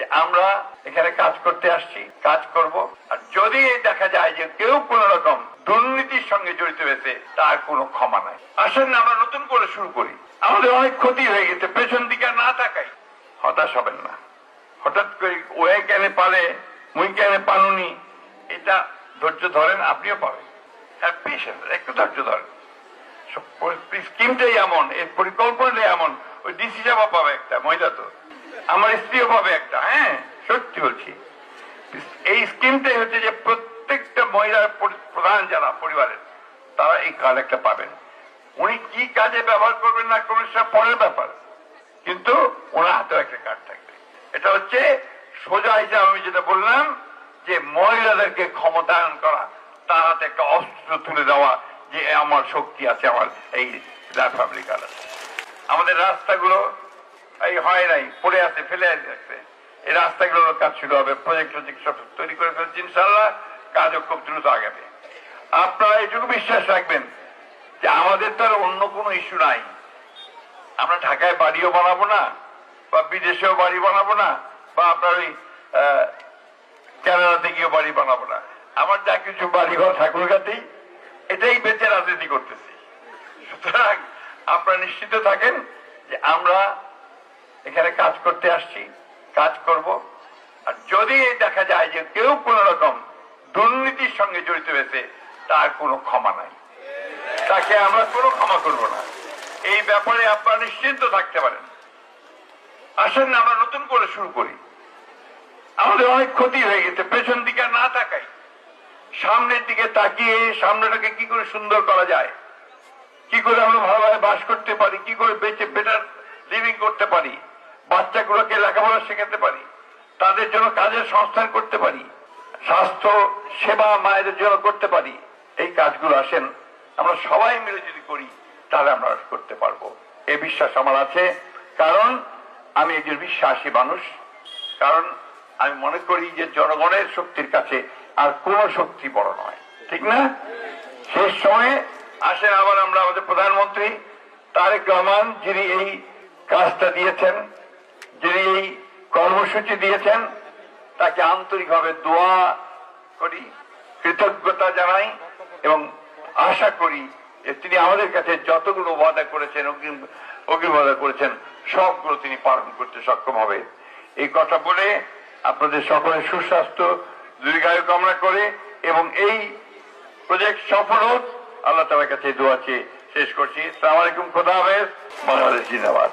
যে আমরা এখানে কাজ করতে আসছি, কাজ করব। আর যদি দেখা যায় যে কেউ কোন রকম দুর্নীতির সঙ্গে জড়িত হয়েছে, তার কোনো ক্ষমা নাই। আসেন না আমরা নতুন করে শুরু করি। আমাদের অনেক ক্ষতি হয়ে গেছে, পেছন দিকে না তাকাই। হতাশ হবেন না। হঠাৎ করে ওয়ে কেন পারে, মুই কেন পানুনি, এটা ধৈর্য ধরেন, আপনিও পাবেন। হ্যাঁ, পেশেন্স, একটু ধৈর্য ধরেন। স্কিমটাই এমন, এর পরিকল্পনাটাই এমন। ওই ডিসি সাহেব পাবে একটা, মহিলা তো, আমার স্ত্রীও পাবে একটা। হ্যাঁ, সত্যি বলছি, এই স্কিমটাই হচ্ছে যে প্রত্যেকটা মহিলার প্রধান যারা পরিবারের, তারা এই কার্ড একটা পাবেন। উনি কি কাজে ব্যবহার করবেন না করবেন সেটা পরের ব্যাপার, কিন্তু ওনার হাতেও একটা কার্ড থাকবে। এটা হচ্ছে সোজা হিসাবে আমি যেটা বললাম যে মহিলাদেরকে ক্ষমতায়ন করা, তার হাতে একটা অস্ত্র তুলে দেওয়া, যে আমার শক্তি আছে, আমার এই ফ্যামিলি কার্ড আছে। আমাদের রাস্তাগুলো এই হয় নাই, পড়ে আছে, ফেলে আছে। এই রাস্তাগুলোর কাজ শুরু হবে, প্রজেক্ট সব তৈরি করে ফেলছি, ইনশাল্লাহ কাজও খুব দ্রুত আগাবে। আপনারা এইটুকু বিশ্বাস রাখবেন যে আমাদের তো আর অন্য কোনো ইস্যু নাই। আমরা ঢাকায় বাড়িও বানাবো না, বা বিদেশেও বাড়ি বানাবো না, বা আপনার ওই কানাডাতে গিয়েও বাড়ি বানাবো না। আমার যা কিছু বাড়িঘর ঠাকুরগাতেই, এটাই বেঁচে রাজনীতি করতেছি। সুতরাং আপনারা নিশ্চিত থাকেন যে আমরা এখানে কাজ করতে আসছি, কাজ করব। আর যদি দেখা যায় যে কেউ কোন রকম দুর্নীতির সঙ্গে জড়িত হয়েছে, তার কোনো ক্ষমা নাই, তাকে আমরা কোনো ক্ষমা করব না। এই ব্যাপারে আপনারা নিশ্চিন্ত থাকতে পারেন। আসেন না আমরা নতুন করে শুরু করি। আমাদের অনেক ক্ষতি হয়ে গেছে, পেছন দিকে না তাকাই, সামনের দিকে তাকিয়ে সামনেটাকে কি করে সুন্দর করা যায়, কি করে আমরা ভালোভাবে বাস করতে পারি, কি করে বেঁচে বেটার লিভিং করতে পারি, বাচ্চাগুলোকে লেখাপড়া শেখাতে পারি, তাদের জন্য কাজের সংস্থান করতে পারি, স্বাস্থ্য সেবা মায়েদের জন্য করতে পারি। এই কাজগুলো আসেন আমরা সবাই মিলে যদি করি, তাহলে আমরা করতে পারবো, এই বিশ্বাস আমার আছে। কারণ আমি একজন বিশ্বাসী মানুষ, কারণ আমি মনে করি যে জনগণের শক্তির কাছে আর কোন শক্তি বড় নয়, ঠিক না? শেষ সময়ে আসেন আবার আমরা আমাদের প্রধানমন্ত্রী তারেক রহমান, যিনি এই কাজটা দিয়েছেন, যিনি এই কর্মসূচি দিয়েছেন, তাকে আন্তরিকভাবে দোয়া করি, কৃতজ্ঞতা জানাই এবং আশা করি যে তিনি আমাদের কাছে যতগুলো ওয়াদা করেছেন, অগ্রিম ওয়াদা করেছেন, সবগুলো তিনি পালন করতে সক্ষম হবে। এই কথা বলে আপনাদের সকলের সুস্বাস্থ্য দীর্ঘায়ু কামনা করে এবং এই প্রজেক্ট সফল হোক আল্লাহ তাআলার কাছে দোয়া চেয়ে শেষ করছি। আসসালামু আলাইকুম, খোদা হাফেজ, বাংলাদেশ জিন্দাবাদ।